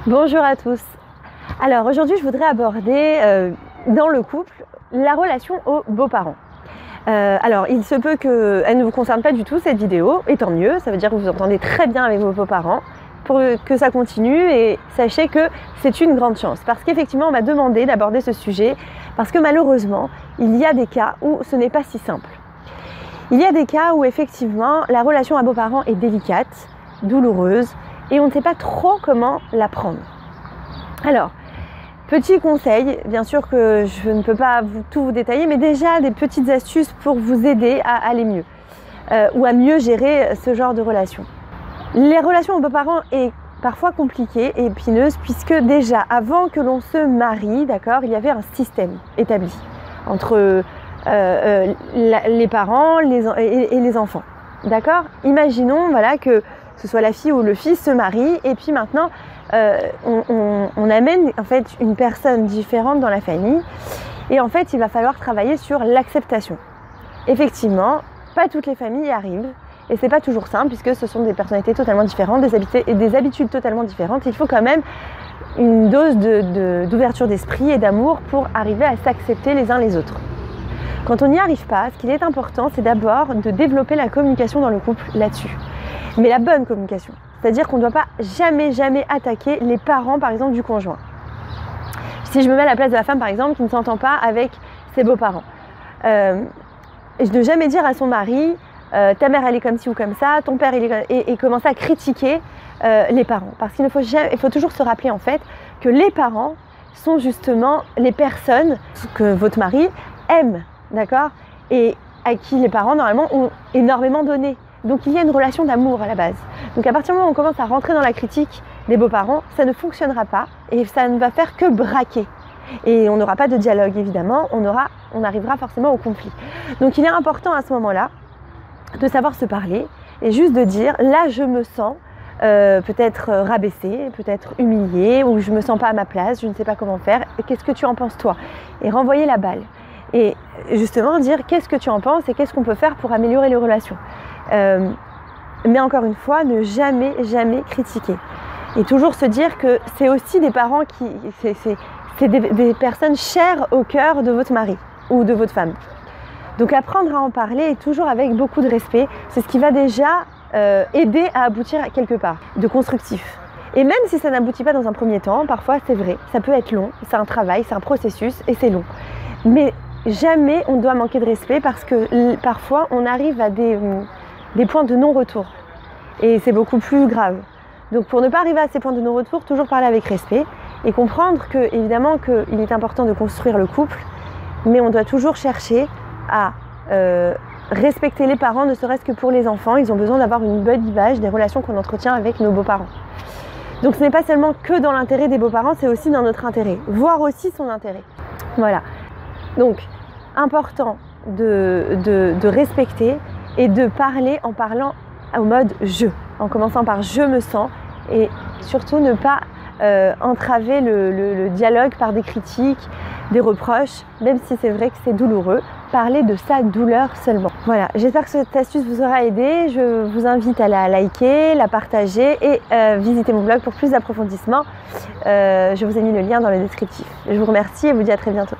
Bonjour à tous. Alors aujourd'hui je voudrais aborder dans le couple la relation aux beaux-parents. Alors il se peut qu'elle ne vous concerne pas du tout cette vidéo, et tant mieux, ça veut dire que vous entendez très bien avec vos beaux-parents, pour que ça continue, et sachez que c'est une grande chance. Parce qu'effectivement on m'a demandé d'aborder ce sujet, parce que malheureusement il y a des cas où ce n'est pas si simple. Il y a des cas où effectivement la relation à beaux-parents est délicate, douloureuse, et on ne sait pas trop comment la prendre. Alors, petit conseil, bien sûr que je ne peux pas tout vous détailler, mais déjà des petites astuces pour vous aider à aller mieux, ou à mieux gérer ce genre de relation. Les relations aux beaux-parents est parfois compliquée et épineuse, puisque déjà, avant que l'on se marie, d'accord, il y avait un système établi entre les parents et les enfants. D'accord ? Imaginons voilà, que ce soit la fille ou le fils se marie, et puis maintenant on amène en fait une personne différente dans la famille, et en fait il va falloir travailler sur l'acceptation. Effectivement, pas toutes les familles y arrivent, et c'est pas toujours simple puisque ce sont des personnalités totalement différentes, des habitudes totalement différentes. Il faut quand même une dose d'ouverture d'esprit et d'amour pour arriver à s'accepter les uns les autres. Quand on n'y arrive pas, ce qu'il est important, c'est d'abord de développer la communication dans le couple là-dessus. Mais la bonne communication, c'est-à-dire qu'on ne doit pas jamais attaquer les parents, par exemple, du conjoint. Si je me mets à la place de la femme, par exemple, qui ne s'entend pas avec ses beaux-parents, je ne jamais dire à son mari ta mère elle est comme ci ou comme ça, ton père il est et commencer à critiquer les parents. Parce qu'il faut toujours se rappeler en fait que les parents sont justement les personnes que votre mari aime, d'accord, et à qui les parents normalement ont énormément donné. Donc il y a une relation d'amour à la base. Donc à partir du moment où on commence à rentrer dans la critique des beaux-parents, ça ne fonctionnera pas et ça ne va faire que braquer. Et on n'aura pas de dialogue évidemment, on arrivera forcément au conflit. Donc il est important à ce moment-là de savoir se parler et juste de dire là je me sens peut-être rabaissée, peut-être humiliée, ou je me sens pas à ma place, je ne sais pas comment faire, qu'est-ce que tu en penses toi? Et renvoyer la balle. Et justement dire qu'est-ce que tu en penses et qu'est-ce qu'on peut faire pour améliorer les relations. Mais encore une fois, ne jamais critiquer. Et toujours se dire que c'est aussi des parents c'est des personnes chères au cœur de votre mari ou de votre femme. Donc apprendre à en parler, et toujours avec beaucoup de respect, c'est ce qui va déjà aider à aboutir à quelque part de constructif. Et même si ça n'aboutit pas dans un premier temps, parfois c'est vrai, ça peut être long, c'est un travail, c'est un processus et c'est long. Mais jamais on doit manquer de respect, parce que parfois on arrive à des points de non-retour. Et c'est beaucoup plus grave. Donc pour ne pas arriver à ces points de non-retour, toujours parler avec respect et comprendre que, évidemment, qu'il est important de construire le couple, mais on doit toujours chercher à respecter les parents, ne serait-ce que pour les enfants. Ils ont besoin d'avoir une bonne image des relations qu'on entretient avec nos beaux-parents. Donc ce n'est pas seulement que dans l'intérêt des beaux-parents, c'est aussi dans notre intérêt, voire aussi son intérêt. Voilà. Donc important de respecter et de parler en parlant au mode je, en commençant par je me sens, et surtout ne pas entraver le dialogue par des critiques, des reproches, même si c'est vrai que c'est douloureux. Parler de sa douleur seulement. Voilà, j'espère que cette astuce vous aura aidé. Je vous invite à la liker, la partager et visiter mon blog pour plus d'approfondissement. Je vous ai mis le lien dans le descriptif. Je vous remercie et vous dis à très bientôt.